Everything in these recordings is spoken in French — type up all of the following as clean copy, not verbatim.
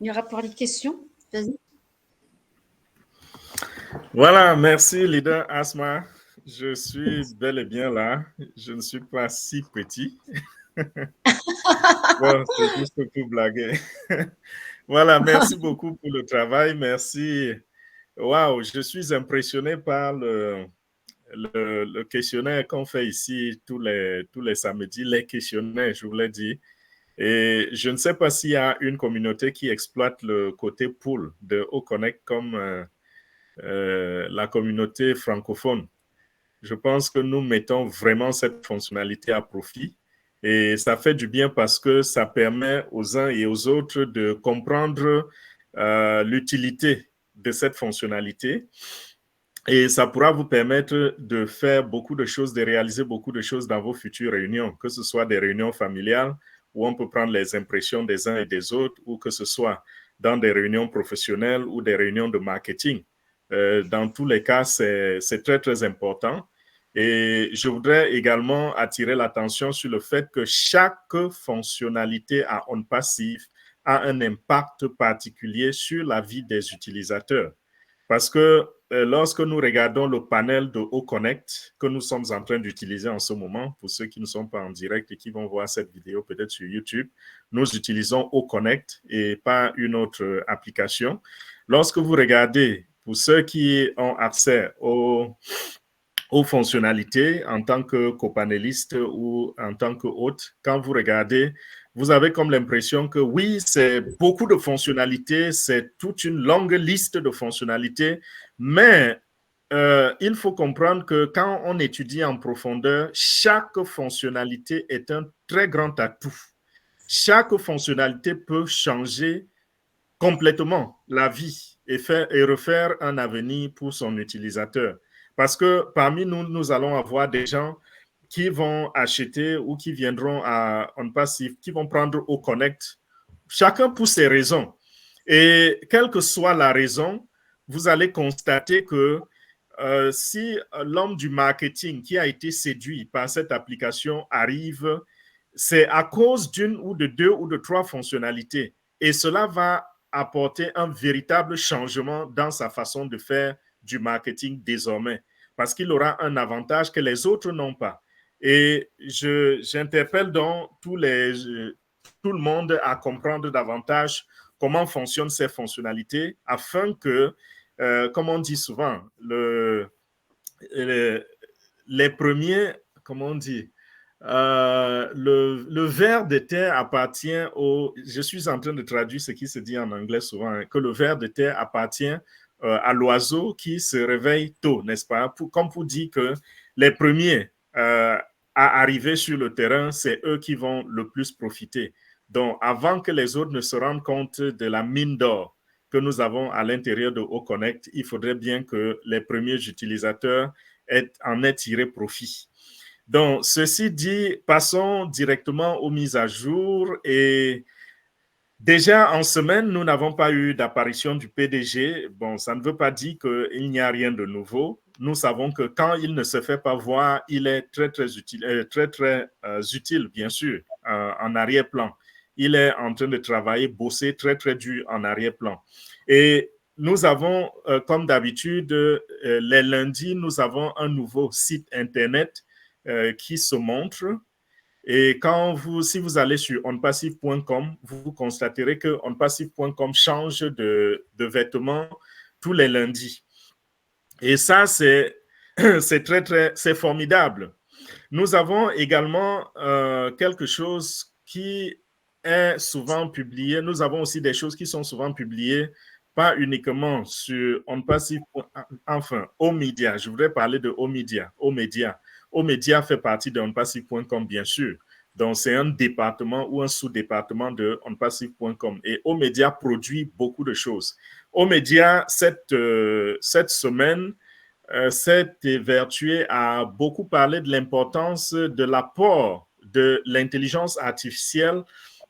Il y aura pour les questions. Vas-y. Voilà, merci leader Asma. Je suis bel et bien là. Je ne suis pas si petit. Bon, c'est juste pour blaguer. Voilà, merci beaucoup pour le travail. Merci. Waouh, je suis impressionné par le questionnaire qu'on fait ici tous les samedis, les questionnaires, je voulais dire. Et je ne sais pas s'il y a une communauté qui exploite le côté pool de Oconnect comme la communauté francophone. Je pense que nous mettons vraiment cette fonctionnalité à profit et ça fait du bien parce que ça permet aux uns et aux autres de comprendre l'utilité de cette fonctionnalité et ça pourra vous permettre de faire beaucoup de choses, de réaliser beaucoup de choses dans vos futures réunions, que ce soit des réunions familiales où on peut prendre les impressions des uns et des autres ou que ce soit dans des réunions professionnelles ou des réunions de marketing. Dans tous les cas, c'est très, très important. Et je voudrais également attirer l'attention sur le fait que chaque fonctionnalité à OnPassive a un impact particulier sur la vie des utilisateurs. Parce que lorsque nous regardons le panel de OConnect que nous sommes en train d'utiliser en ce moment, pour ceux qui ne sont pas en direct et qui vont voir cette vidéo peut-être sur YouTube, nous utilisons OConnect et pas une autre application. Lorsque vous regardez, pour ceux qui ont accès aux fonctionnalités en tant que copanéliste ou en tant que hôte, quand vous regardez, vous avez comme l'impression que oui, c'est beaucoup de fonctionnalités, c'est toute une longue liste de fonctionnalités, mais il faut comprendre que quand on étudie en profondeur, chaque fonctionnalité est un très grand atout. Chaque fonctionnalité peut changer complètement la vie et refaire un avenir pour son utilisateur. Parce que parmi nous, nous allons avoir des gens qui vont acheter ou qui viendront à OnPassive, qui vont prendre OConnect, chacun pour ses raisons. Et quelle que soit la raison, vous allez constater que si l'homme du marketing qui a été séduit par cette application arrive, c'est à cause d'une ou de deux ou de trois fonctionnalités. Et cela va apporter un véritable changement dans sa façon de faire du marketing désormais, parce qu'il aura un avantage que les autres n'ont pas. Et j'interpelle donc tout le monde à comprendre davantage comment fonctionnent ces fonctionnalités afin que, comme on dit souvent, les premiers, comment on dit, le ver de terre appartient au... Je suis en train de traduire ce qui se dit en anglais souvent, hein, que le ver de terre appartient à l'oiseau qui se réveille tôt, n'est-ce pas? Comme pour dire que les premiers à arriver sur le terrain, c'est eux qui vont le plus profiter. Donc, avant que les autres ne se rendent compte de la mine d'or que nous avons à l'intérieur de OConnect, il faudrait bien que les premiers utilisateurs en aient tiré profit. Donc, ceci dit, passons directement aux mises à jour. Et déjà en semaine, nous n'avons pas eu d'apparition du PDG. Bon, ça ne veut pas dire qu'il n'y a rien de nouveau. Nous savons que quand il ne se fait pas voir, il est très, très utile, utile bien sûr, en arrière-plan. Il est en train de travailler, bosser très, très dur en arrière-plan. Et nous avons, comme d'habitude, les lundis, nous avons un nouveau site Internet qui se montre. Et si vous allez sur onpassive.com, vous constaterez que onpassive.com change de vêtements tous les lundis. Et ça, c'est c'est formidable. Nous avons également quelque chose qui est souvent publié. Nous avons aussi des choses qui sont souvent publiées, pas uniquement sur OnPassive, enfin, Omedia. Je voudrais parler de Omedia. Omedia fait partie de onpassive.com, bien sûr. Donc, c'est un département ou un sous-département de onpassive.com. Et Omedia produit beaucoup de choses. Omedia, cette semaine, s'est évertué à beaucoup parler de l'importance de l'apport de l'intelligence artificielle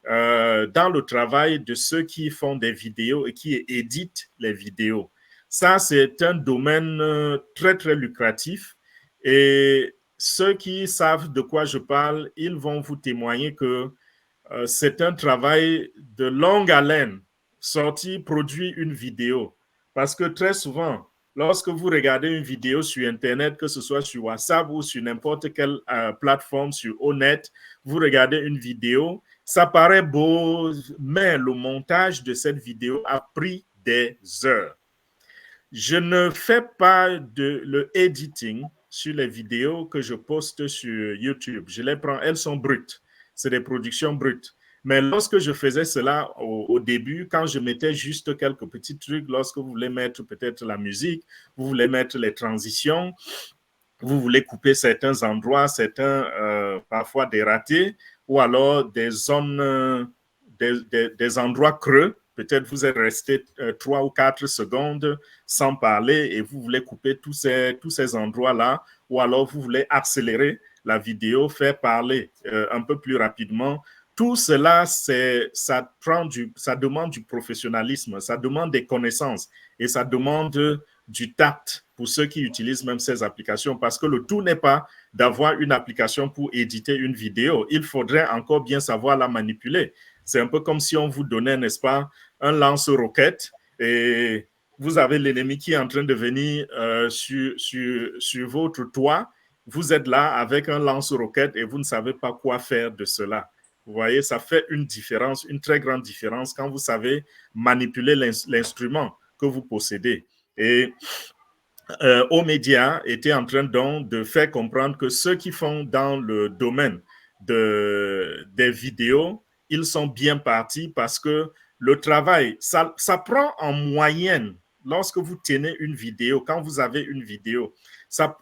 dans le travail de ceux qui font des vidéos et qui éditent les vidéos. Ça, c'est un domaine très, très lucratif. Et ceux qui savent de quoi je parle, ils vont vous témoigner que c'est un travail de longue haleine. produit une vidéo. Parce que très souvent, lorsque vous regardez une vidéo sur Internet, que ce soit sur WhatsApp ou sur n'importe quelle plateforme, sur Onet, vous regardez une vidéo, ça paraît beau, mais le montage de cette vidéo a pris des heures. Je ne fais pas le editing sur les vidéos que je poste sur YouTube. Je les prends, elles sont brutes. C'est des productions brutes. Mais lorsque je faisais cela au début, quand je mettais juste quelques petits trucs, lorsque vous voulez mettre peut-être la musique, vous voulez mettre les transitions, vous voulez couper certains endroits, certains parfois des ratés, ou alors des zones, des endroits creux. Peut-être vous êtes resté 3 ou 4 secondes sans parler et vous voulez couper tous ces endroits-là, ou alors vous voulez accélérer la vidéo, faire parler un peu plus rapidement. Tout cela, ça demande du professionnalisme, ça demande des connaissances et ça demande du tact pour ceux qui utilisent même ces applications, parce que le tout n'est pas d'avoir une application pour éditer une vidéo. Il faudrait encore bien savoir la manipuler. C'est un peu comme si on vous donnait, n'est-ce pas, un lance-roquette et vous avez l'ennemi qui est en train de venir sur votre toit. Vous êtes là avec un lance-roquette et vous ne savez pas quoi faire de cela. Vous voyez, ça fait une différence, une très grande différence quand vous savez manipuler l'instrument que vous possédez. Et O-Media était en train donc de faire comprendre que ceux qui font dans le domaine des vidéos, ils sont bien partis parce que le travail, ça prend en moyenne, lorsque vous tenez une vidéo, quand vous avez une vidéo,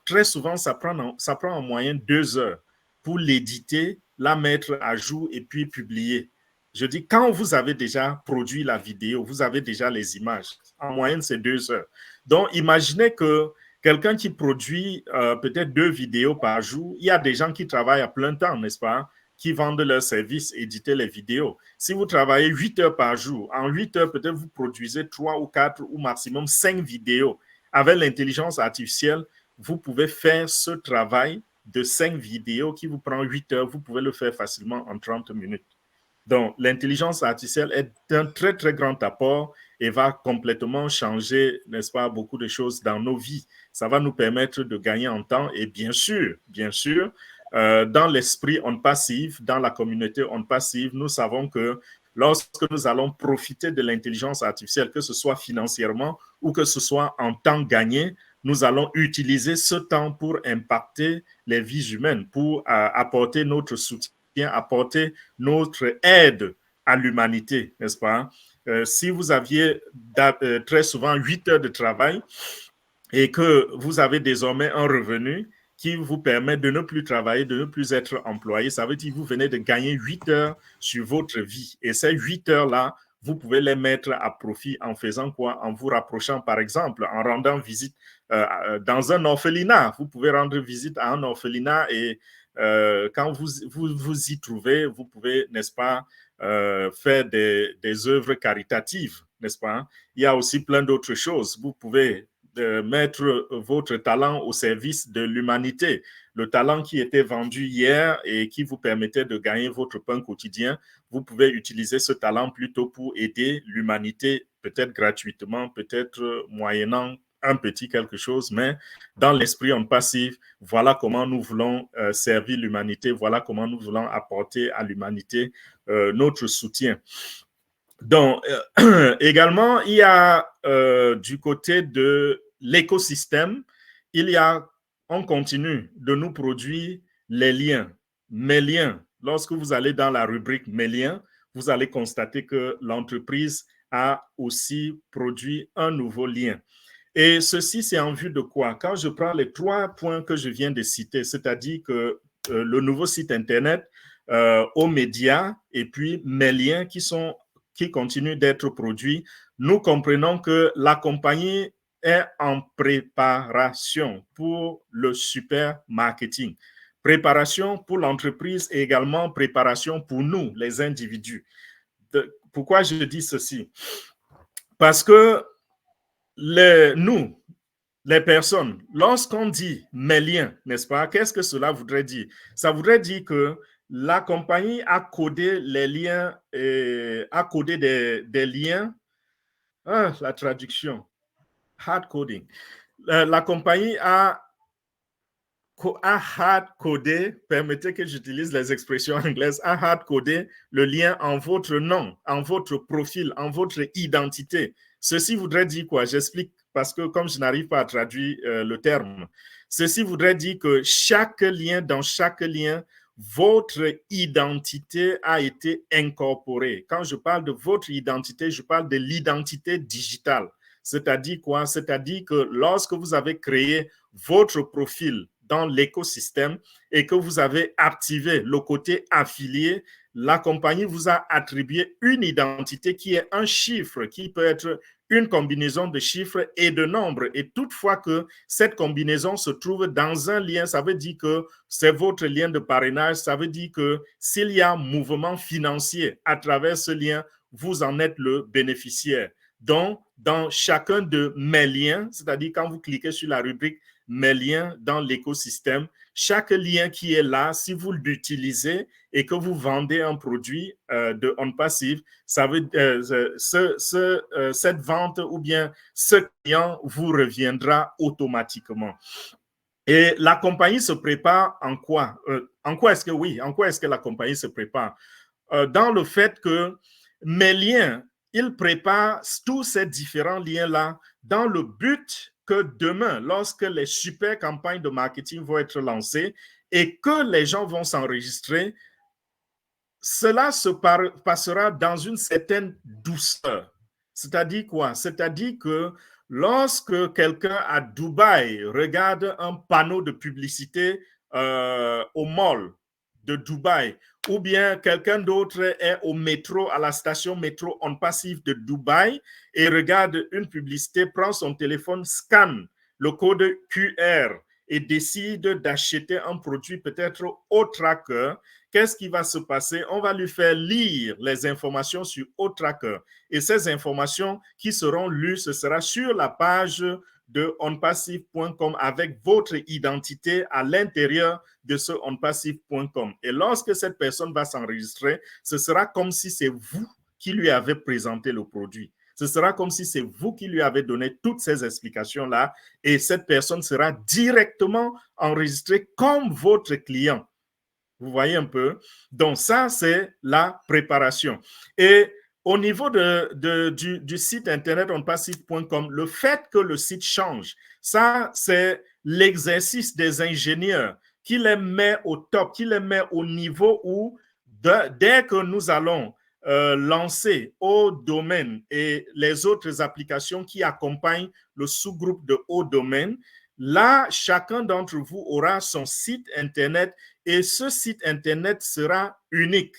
très souvent, ça prend en moyenne 2 heures pour l'éditer, la mettre à jour et puis publier. Je dis, quand vous avez déjà produit la vidéo, vous avez déjà les images. En moyenne, c'est 2 heures. Donc, imaginez que quelqu'un qui produit peut-être 2 vidéos par jour, il y a des gens qui travaillent à plein temps, n'est-ce pas, qui vendent leurs services, éditer les vidéos. Si vous travaillez 8 heures par jour, en 8 heures, peut-être vous produisez 3 ou 4 ou maximum 5 vidéos. Avec l'intelligence artificielle, vous pouvez faire ce travail de 5 vidéos qui vous prend 8 heures, vous pouvez le faire facilement en 30 minutes. Donc, l'intelligence artificielle est un très, très grand apport et va complètement changer, n'est-ce pas, beaucoup de choses dans nos vies. Ça va nous permettre de gagner en temps et bien sûr, dans l'esprit on passive, dans la communauté on passive, nous savons que lorsque nous allons profiter de l'intelligence artificielle, que ce soit financièrement ou que ce soit en temps gagné, nous allons utiliser ce temps pour impacter les vies humaines, pour apporter notre soutien, apporter notre aide à l'humanité, n'est-ce pas? Si vous aviez très souvent 8 heures de travail et que vous avez désormais un revenu qui vous permet de ne plus travailler, de ne plus être employé, ça veut dire que vous venez de gagner 8 heures sur votre vie. Et ces 8 heures-là, vous pouvez les mettre à profit en faisant quoi? En vous rapprochant, par exemple, en rendant visite dans un orphelinat. Vous pouvez rendre visite à un orphelinat et quand vous y trouvez, vous pouvez, n'est-ce pas, faire des œuvres caritatives, n'est-ce pas? Il y a aussi plein d'autres choses. Vous pouvez mettre votre talent au service de l'humanité. Le talent qui était vendu hier et qui vous permettait de gagner votre pain quotidien, vous pouvez utiliser ce talent plutôt pour aider l'humanité, peut-être gratuitement, peut-être moyennant un petit quelque chose, mais dans l'esprit on passive, voilà comment nous voulons servir l'humanité, voilà comment nous voulons apporter à l'humanité notre soutien. Donc, également, il y a du côté de l'écosystème, on continue de nous produire les liens, mes liens. Lorsque vous allez dans la rubrique mes liens, vous allez constater que l'entreprise a aussi produit un nouveau lien. Et ceci, c'est en vue de quoi? Quand je prends les 3 points que je viens de citer, c'est-à-dire que le nouveau site Internet, O-Media et puis mes liens qui continuent d'être produits, nous comprenons que la compagnie est en préparation pour le super marketing. Préparation pour l'entreprise et également préparation pour nous, les individus. Pourquoi je dis ceci? Parce que nous, les personnes, lorsqu'on dit mes liens, n'est-ce pas, qu'est-ce que cela voudrait dire? Ça voudrait dire que la compagnie a codé les liens, a codé des liens Ah, la traduction. Hard coding. La compagnie a hard codé, permettez que j'utilise les expressions anglaises, a hard codé le lien en votre nom, en votre profil, en votre identité. Ceci voudrait dire quoi? J'explique parce que comme je n'arrive pas à traduire le terme, ceci voudrait dire que chaque lien, dans chaque lien, votre identité a été incorporée. Quand je parle de votre identité, je parle de l'identité digitale. C'est-à-dire quoi? C'est-à-dire que lorsque vous avez créé votre profil dans l'écosystème et que vous avez activé le côté affilié, la compagnie vous a attribué une identité qui est un chiffre, qui peut être une combinaison de chiffres et de nombres. Et toutefois que cette combinaison se trouve dans un lien, ça veut dire que c'est votre lien de parrainage, ça veut dire que s'il y a mouvement financier à travers ce lien, vous en êtes le bénéficiaire. Donc, dans chacun de mes liens, c'est-à-dire quand vous cliquez sur la rubrique mes liens dans l'écosystème, chaque lien qui est là, si vous l'utilisez et que vous vendez un produit de OnPassive, ça veut cette vente ou bien ce client vous reviendra automatiquement. Et la compagnie se prépare en quoi? En quoi est-ce que la compagnie se prépare? Dans le fait que mes liens, ils préparent tous ces différents liens-là dans le but que demain, lorsque les super campagnes de marketing vont être lancées et que les gens vont s'enregistrer, cela se passera dans une certaine douceur. C'est-à-dire quoi? C'est-à-dire que lorsque quelqu'un à Dubaï regarde un panneau de publicité au mall de Dubaï, ou bien quelqu'un d'autre est au métro, à la station métro OnPassive de Dubaï et regarde une publicité, prend son téléphone, scanne le code QR et décide d'acheter un produit peut-être au tracker, qu'est-ce qui va se passer? On va lui faire lire les informations sur OTracker. Et ces informations qui seront lues, ce sera sur la page de onpassive.com avec votre identité à l'intérieur de ce onpassive.com. Et lorsque cette personne va s'enregistrer, ce sera comme si c'est vous qui lui avez présenté le produit. Ce sera comme si c'est vous qui lui avez donné toutes ces explications-là et cette personne sera directement enregistrée comme votre client. Vous voyez un peu? Donc ça, c'est la préparation. Et au niveau du site internet onpassive.com, le fait que le site change, ça, c'est l'exercice des ingénieurs qui les met au top, qui les met au niveau où, dès que nous allons lancer au domaine et les autres applications qui accompagnent le sous-groupe de haut domaine, là, chacun d'entre vous aura son site internet et ce site internet sera unique.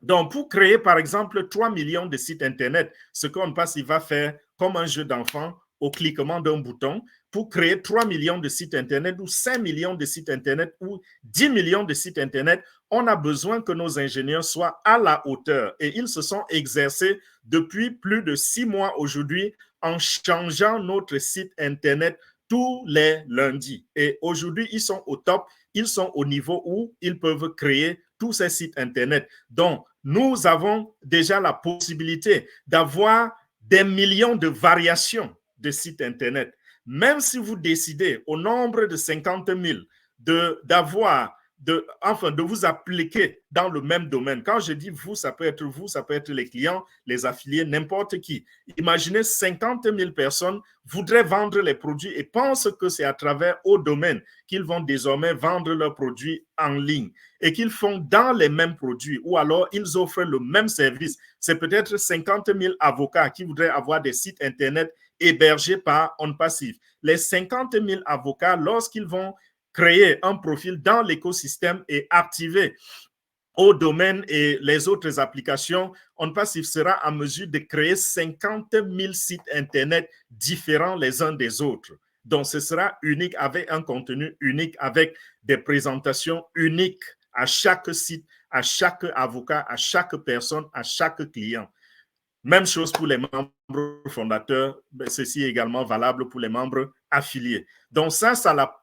Donc, pour créer, par exemple, 3 millions de sites internet, ce qu'on passe, il va faire comme un jeu d'enfant au cliquement d'un bouton. Pour créer 3 millions de sites internet ou 5 millions de sites internet ou 10 millions de sites internet, on a besoin que nos ingénieurs soient à la hauteur. Et ils se sont exercés depuis plus de 6 mois aujourd'hui en changeant notre site internet tous les lundis. Et aujourd'hui, ils sont au top, ils sont au niveau où ils peuvent créer tous ces sites internet. Donc, nous avons déjà la possibilité d'avoir des millions de variations de sites internet. Même si vous décidez au nombre de 50 000 d'avoir de vous appliquer dans le même domaine. Quand je dis vous, ça peut être les clients, les affiliés, n'importe qui. Imaginez 50 000 personnes voudraient vendre les produits et pensent que c'est à travers au domaine qu'ils vont désormais vendre leurs produits en ligne et qu'ils font dans les mêmes produits ou alors ils offrent le même service. C'est peut-être 50 000 avocats qui voudraient avoir des sites internet hébergés par OnPassive. Les 50 000 avocats, lorsqu'ils vont créer un profil dans l'écosystème et activer au domaine et les autres applications, OnPassive sera à mesure de créer 50 000 sites internet différents les uns des autres. Donc, ce sera unique avec un contenu unique, avec des présentations uniques à chaque site, à chaque avocat, à chaque personne, à chaque client. Même chose pour les membres fondateurs, ceci est également valable pour les membres affiliés. Donc ça,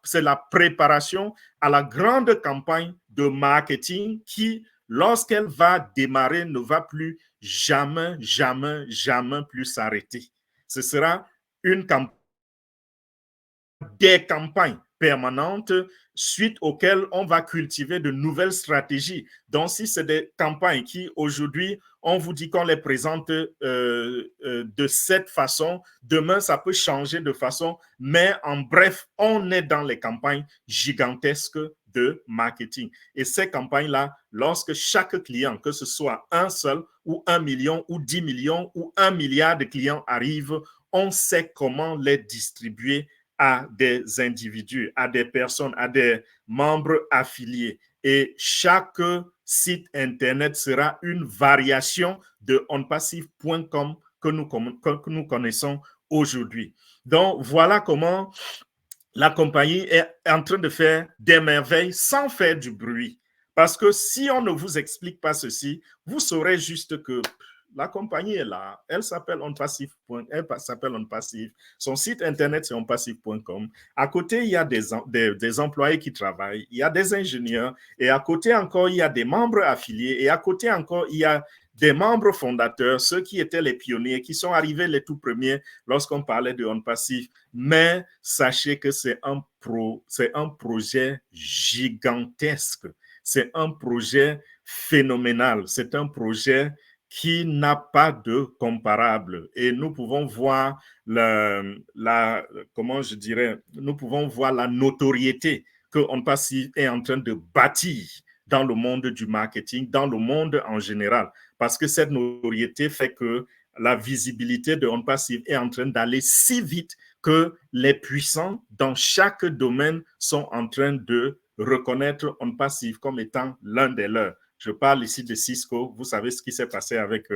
c'est la préparation à la grande campagne de marketing qui, lorsqu'elle va démarrer, ne va plus jamais, jamais, jamais plus s'arrêter. Ce sera une campagne, des campagnes permanentes suite auxquelles on va cultiver de nouvelles stratégies. Donc, si c'est des campagnes qui, aujourd'hui, on vous dit qu'on les présente de cette façon, demain, ça peut changer de façon, mais en bref, on est dans les campagnes gigantesques de marketing. Et ces campagnes-là, lorsque chaque client, que ce soit un seul ou 1 million ou 10 millions ou 1 milliard de clients arrivent, on sait comment les distribuer à des individus, à des personnes, à des membres affiliés. Et chaque site Internet sera une variation de onpassive.com que nous connaissons aujourd'hui. Donc, voilà comment la compagnie est en train de faire des merveilles sans faire du bruit. Parce que si on ne vous explique pas ceci, vous saurez juste que la compagnie est là. Elle s'appelle OnPassive. Son site internet, c'est onpassive.com. À côté, il y a des employés qui travaillent. Il y a des ingénieurs. Et à côté encore, il y a des membres affiliés. Et à côté encore, il y a des membres fondateurs, ceux qui étaient les pionniers, qui sont arrivés les tout premiers lorsqu'on parlait de OnPassive. Mais sachez que c'est un projet gigantesque. C'est un projet phénoménal. C'est un projet qui n'a pas de comparable. Et nous pouvons voir comment je dirais, nous pouvons voir la notoriété que OnPassive est en train de bâtir dans le monde du marketing, dans le monde en général. Parce que cette notoriété fait que la visibilité de OnPassive est en train d'aller si vite que les puissants dans chaque domaine sont en train de reconnaître OnPassive comme étant l'un des leurs. Je parle ici de Cisco. Vous savez ce qui s'est passé avec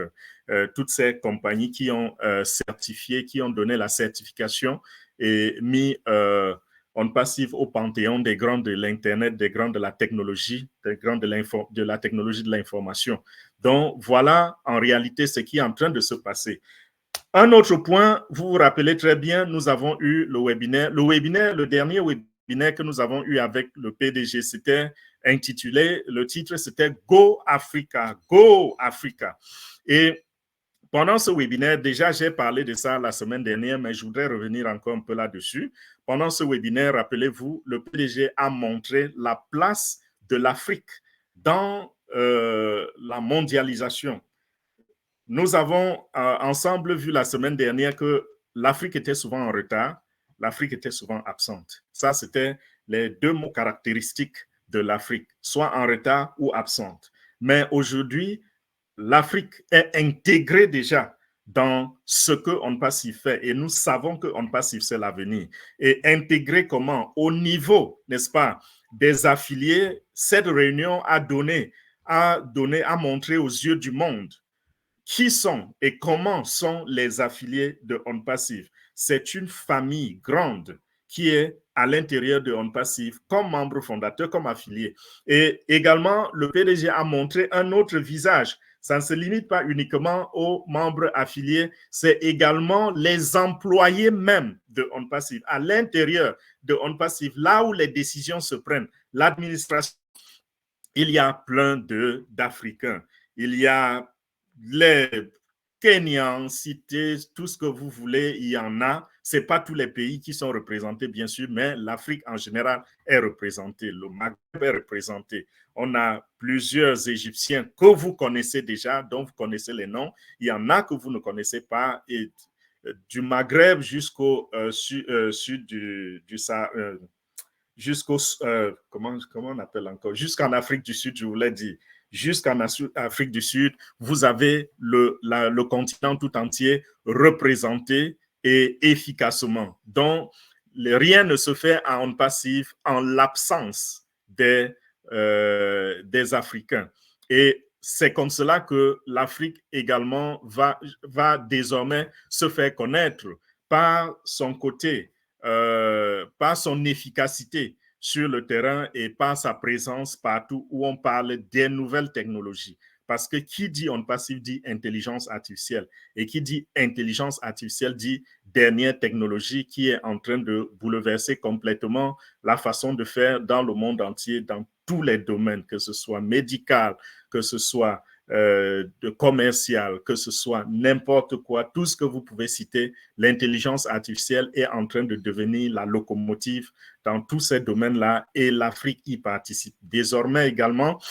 toutes ces compagnies qui ont certifié, qui ont donné la certification et mis OnPassive au panthéon des grands de l'Internet, des grands de la technologie, des grands de la technologie de l'information. Donc, voilà en réalité ce qui est en train de se passer. Un autre point, vous vous rappelez très bien, nous avons eu le webinaire. Le dernier webinaire que nous avons eu avec le PDG, c'était intitulé, le titre c'était Go Africa, Go Africa. Et pendant ce webinaire, déjà j'ai parlé de ça la semaine dernière, mais je voudrais revenir encore un peu là-dessus. Pendant ce webinaire, rappelez-vous, le PDG a montré la place de l'Afrique dans la mondialisation. Nous avons ensemble vu la semaine dernière que l'Afrique était souvent en retard, l'Afrique était souvent absente. Ça, c'était les deux mots caractéristiques de l'Afrique, soit en retard ou absente. Mais aujourd'hui, l'Afrique est intégrée déjà dans ce que OnPassive fait et nous savons que OnPassive, c'est l'avenir. Et intégrée comment? Au niveau, n'est-ce pas, des affiliés, cette réunion a montré aux yeux du monde qui sont et comment sont les affiliés de OnPassive. C'est une famille grande qui est à l'intérieur de OnPassive comme membre fondateur, comme affilié. Et également, le PDG a montré un autre visage. Ça ne se limite pas uniquement aux membres affiliés, c'est également les employés même de OnPassive. À l'intérieur de OnPassive, là où les décisions se prennent, l'administration, il y a plein d'Africains. Il y a les Kenyans, citez tout ce que vous voulez, il y en a. Ce n'est pas tous les pays qui sont représentés, bien sûr, mais l'Afrique en général est représentée. Le Maghreb est représenté. On a plusieurs Égyptiens que vous connaissez déjà, dont vous connaissez les noms. Il y en a que vous ne connaissez pas. Et du Maghreb jusqu'au sud du Sahara, jusqu'au, comment on appelle encore, jusqu'en Afrique du Sud, je voulais dire, jusqu'en Afrique du Sud, vous avez le continent tout entier représenté et efficacement. Donc, rien ne se fait en OnPassive en l'absence des Africains. Et c'est comme cela que l'Afrique également va désormais se faire connaître par son côté, par son efficacité sur le terrain et par sa présence partout où on parle des nouvelles technologies. Parce que qui dit OnPassive dit intelligence artificielle. Et qui dit intelligence artificielle dit dernière technologie qui est en train de bouleverser complètement la façon de faire dans le monde entier, dans tous les domaines, que ce soit médical, que ce soit de commercial, que ce soit n'importe quoi, tout ce que vous pouvez citer, l'intelligence artificielle est en train de devenir la locomotive dans tous ces domaines-là et l'Afrique y participe. Désormais également,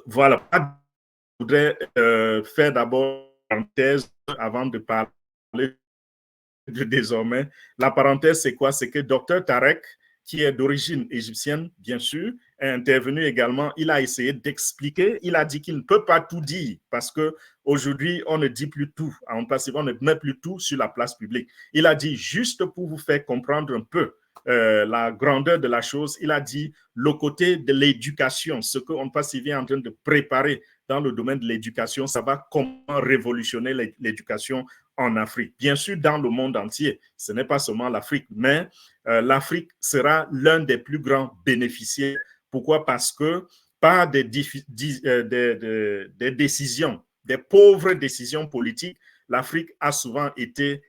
voilà, je voudrais faire d'abord une parenthèse avant de parler de désormais. La parenthèse, c'est quoi? C'est que Dr Tarek, qui est d'origine égyptienne, bien sûr, est intervenu également. Il a essayé d'expliquer. Il a dit qu'il ne peut pas tout dire parce qu'aujourd'hui, on ne dit plus tout. On ne met plus tout sur la place publique. Il a dit, juste pour vous faire comprendre un peu la grandeur de la chose, il a dit le côté de l'éducation, ce qu'on passe si bien en train de préparer dans le domaine de l'éducation, ça va comment révolutionner l'éducation en Afrique. Bien sûr, dans le monde entier, ce n'est pas seulement l'Afrique, mais l'Afrique sera l'un des plus grands bénéficiaires. Pourquoi? Parce que par des décisions, des pauvres décisions politiques, l'Afrique a souvent été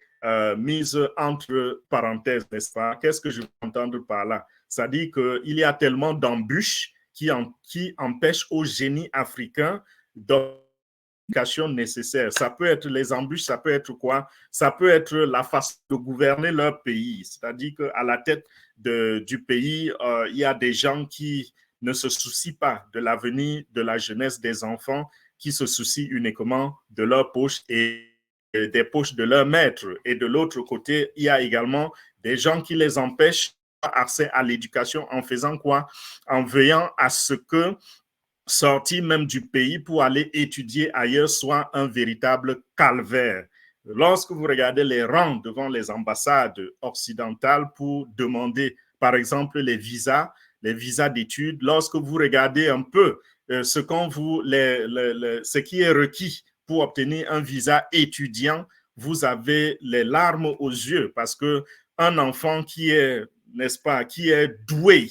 mise entre parenthèses, n'est-ce pas? Qu'est-ce que je veux entendre par là? C'est-à-dire qu'il y a tellement d'embûches qui empêchent au génie africain d'éducation nécessaire. Ça peut être les embûches, ça peut être quoi? Ça peut être la façon de gouverner leur pays. C'est-à-dire qu'à la tête du pays, il y a des gens qui ne se soucient pas de l'avenir de la jeunesse des enfants, qui se soucient uniquement de leur poche et des poches de leurs maîtres. Et de l'autre côté, il y a également des gens qui les empêchent accès à l'éducation en faisant quoi? En veillant à ce que sortir même du pays pour aller étudier ailleurs soit un véritable calvaire. Lorsque vous regardez les rangs devant les ambassades occidentales pour demander, par exemple, les visas d'études, lorsque vous regardez un peu ce qui est requis pour obtenir un visa étudiant, vous avez les larmes aux yeux parce que un enfant qui est, n'est-ce pas, qui est doué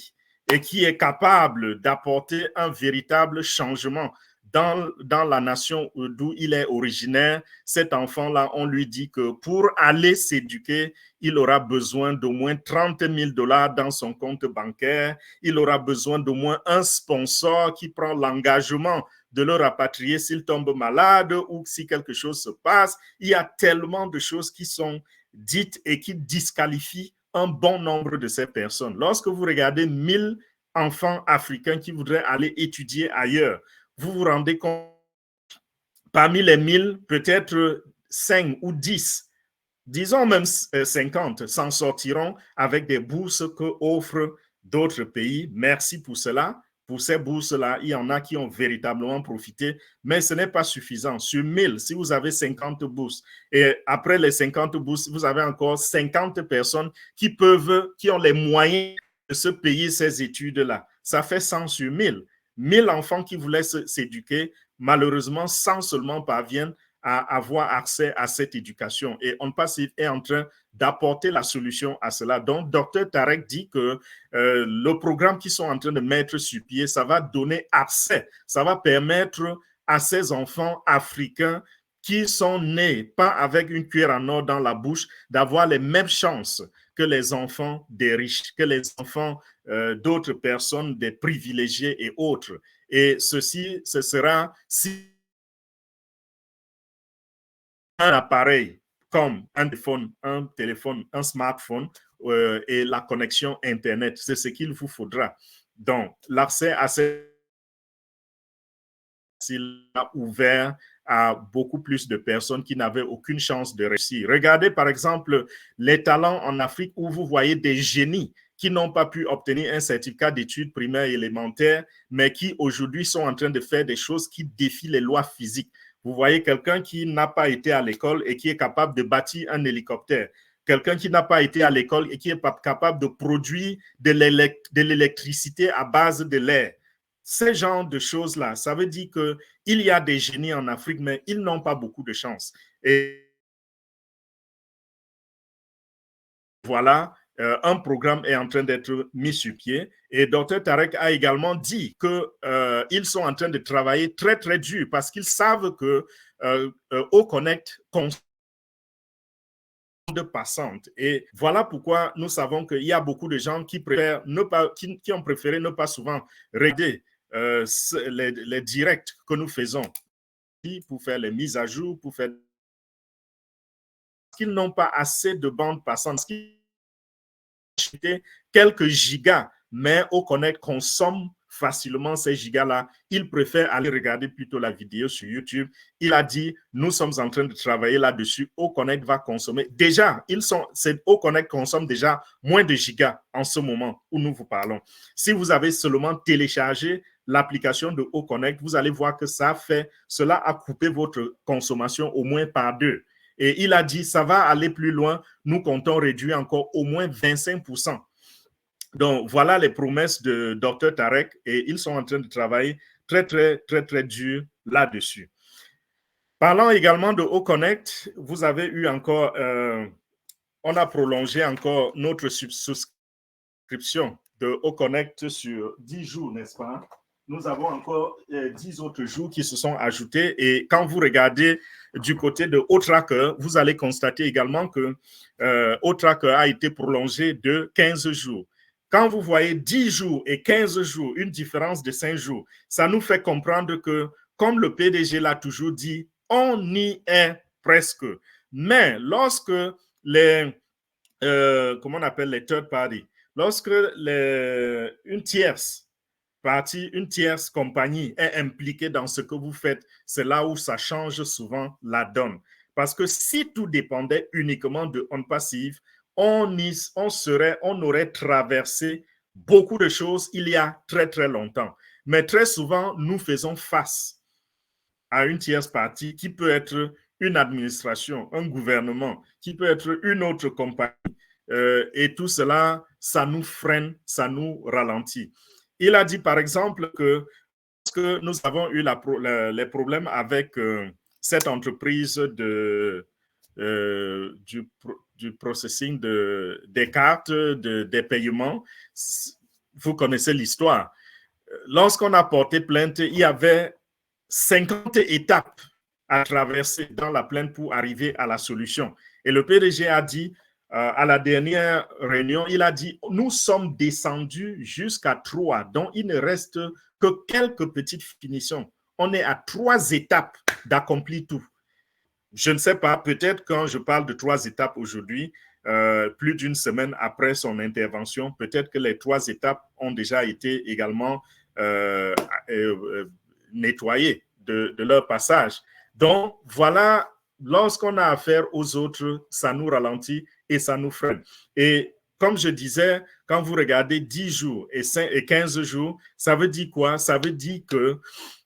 et qui est capable d'apporter un véritable changement dans la nation d'où il est originaire, cet enfant-là, on lui dit que pour aller s'éduquer, il aura besoin d'au moins 30 000 $ dans son compte bancaire, il aura besoin d'au moins un sponsor qui prend l'engagement de le rapatrier s'il tombe malade ou si quelque chose se passe. Il y a tellement de choses qui sont dites et qui disqualifient un bon nombre de ces personnes. Lorsque vous regardez 1000 enfants africains qui voudraient aller étudier ailleurs, vous vous rendez compte, parmi les 1000, peut-être 5 ou 10, disons même 50, s'en sortiront avec des bourses que offrent d'autres pays. Merci pour cela. Pour ces bourses-là, il y en a qui ont véritablement profité, mais ce n'est pas suffisant. Sur 1000, si vous avez 50 bourses, et après les 50 bourses, vous avez encore 50 personnes qui ont les moyens de se payer ces études-là. Ça fait 100 sur 1000. 1000 enfants qui voulaient s'éduquer, malheureusement, 100 seulement parviennent à avoir accès à cette éducation. Et ONPASSIF est en train d'apporter la solution à cela. Donc, Dr Tarek dit que le programme qu'ils sont en train de mettre sur pied, ça va donner accès, ça va permettre à ces enfants africains qui sont nés pas avec une cuillère en or dans la bouche, d'avoir les mêmes chances que les enfants des riches, que les enfants d'autres personnes, des privilégiés et autres. Et ceci, ce sera si un appareil comme un téléphone, un smartphone et la connexion Internet, c'est ce qu'il vous faudra. Donc, l'accès à ces a ouvert à beaucoup plus de personnes qui n'avaient aucune chance de réussir. Regardez par exemple les talents en Afrique où vous voyez des génies qui n'ont pas pu obtenir un certificat d'études primaires et élémentaires, mais qui aujourd'hui sont en train de faire des choses qui défient les lois physiques. Vous voyez quelqu'un qui n'a pas été à l'école et qui est capable de bâtir un hélicoptère. Quelqu'un qui n'a pas été à l'école et qui est capable de produire de l'électricité à base de l'air. Ces genres de choses-là, ça veut dire qu'il y a des génies en Afrique, mais ils n'ont pas beaucoup de chance. Et voilà, un programme est en train d'être mis sur pied. Et Dr Tarek a également dit qu'ils sont en train de travailler très, très dur parce qu'ils savent que au Connect de passante. Et voilà pourquoi nous savons qu'il y a beaucoup de gens qui ont préféré ne pas souvent regarder les directs que nous faisons pour faire les mises à jour, pour faire qu'ils n'ont pas assez de bandes passantes, quelques gigas, mais Oconnect consomme facilement ces gigas-là. Il préfère aller regarder plutôt la vidéo sur YouTube. Il a dit, nous sommes en train de travailler là-dessus. Oconnect va consommer. Déjà, Oconnect consomme déjà moins de gigas en ce moment où nous vous parlons. Si vous avez seulement téléchargé l'application de Oconnect, vous allez voir que cela a coupé votre consommation au moins par 2. Et il a dit, ça va aller plus loin. Nous comptons réduire encore au moins 25%. Donc, voilà les promesses de Dr. Tarek et ils sont en train de travailler très, très, très, très dur là-dessus. Parlant également de Oconnect, vous avez eu encore, on a prolongé encore notre souscription de Oconnect sur 10 jours, n'est-ce pas? Nous avons encore 10 autres jours qui se sont ajoutés et quand vous regardez du côté de O-Tracker, vous allez constater également que O-Tracker a été prolongé de 15 jours. Quand vous voyez 10 jours et 15 jours, une différence de 5 jours, ça nous fait comprendre que, comme le PDG l'a toujours dit, on y est presque. Mais lorsque comment on appelle les third party, lorsque une tierce partie, une tierce compagnie est impliquée dans ce que vous faites, c'est là où ça change souvent la donne. Parce que si tout dépendait uniquement de OnPassive, on aurait traversé beaucoup de choses il y a très, très longtemps. Mais très souvent, nous faisons face à une tierce partie qui peut être une administration, un gouvernement, qui peut être une autre compagnie. Et tout cela, ça nous freine, ça nous ralentit. Il a dit, par exemple, que lorsque nous avons eu les problèmes avec cette entreprise du processing des cartes, des paiements, vous connaissez l'histoire. Lorsqu'on a porté plainte, il y avait 50 étapes à traverser dans la plainte pour arriver à la solution. Et le PDG a dit, à la dernière réunion, il a dit, nous sommes descendus jusqu'à 3, donc il ne reste que quelques petites finitions. On est à 3 étapes d'accomplir tout. Je ne sais pas, peut-être quand je parle de 3 étapes aujourd'hui, plus d'une semaine après son intervention, peut-être que les 3 étapes ont déjà été également nettoyées de leur passage. Donc, voilà, lorsqu'on a affaire aux autres, ça nous ralentit et ça nous freine. Et comme je disais, quand vous regardez 10 jours et 15 jours, ça veut dire quoi? Ça veut dire que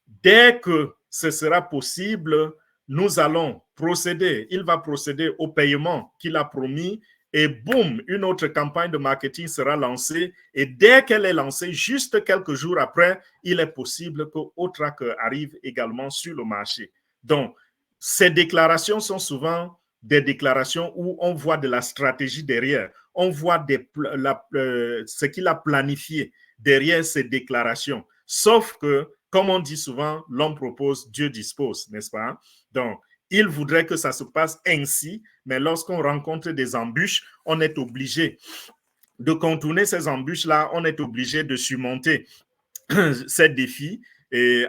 dès que ce sera possible, nous allons procéder. Il va procéder au paiement qu'il a promis et boum, une autre campagne de marketing sera lancée. Et dès qu'elle est lancée, juste quelques jours après, il est possible que O-Tracker arrive également sur le marché. Donc, ces déclarations sont souvent des déclarations où on voit de la stratégie derrière. On voit ce qu'il a planifié derrière ces déclarations. Sauf que, comme on dit souvent, l'homme propose, Dieu dispose, n'est-ce pas? Donc, il voudrait que ça se passe ainsi, mais lorsqu'on rencontre des embûches, on est obligé de contourner ces embûches-là, on est obligé de surmonter ces défis et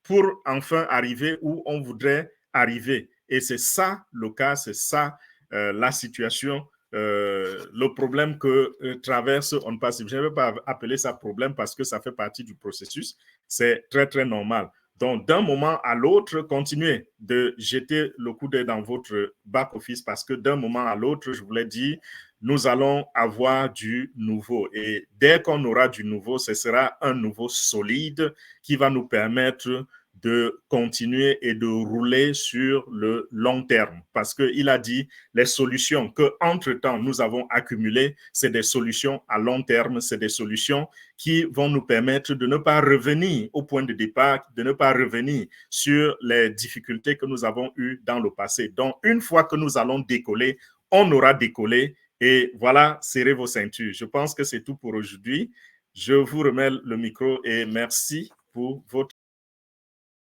pour enfin arriver où on voudrait arriver. Et c'est ça le cas, c'est ça la situation, le problème que traverse OnPassive. Je ne vais pas appeler ça problème parce que ça fait partie du processus. C'est très, très normal. Donc, d'un moment à l'autre, continuez de jeter le coup d'œil dans votre back-office parce que d'un moment à l'autre, je vous l'ai dit, nous allons avoir du nouveau. Et dès qu'on aura du nouveau, ce sera un nouveau solide qui va nous permettre de continuer et de rouler sur le long terme. Parce qu'il a dit, les solutions qu'entre-temps nous avons accumulées, c'est des solutions à long terme, c'est des solutions qui vont nous permettre de ne pas revenir au point de départ, de ne pas revenir sur les difficultés que nous avons eues dans le passé. Donc, une fois que nous allons décoller, on aura décollé. Et voilà, serrez vos ceintures. Je pense que c'est tout pour aujourd'hui. Je vous remets le micro et merci pour votre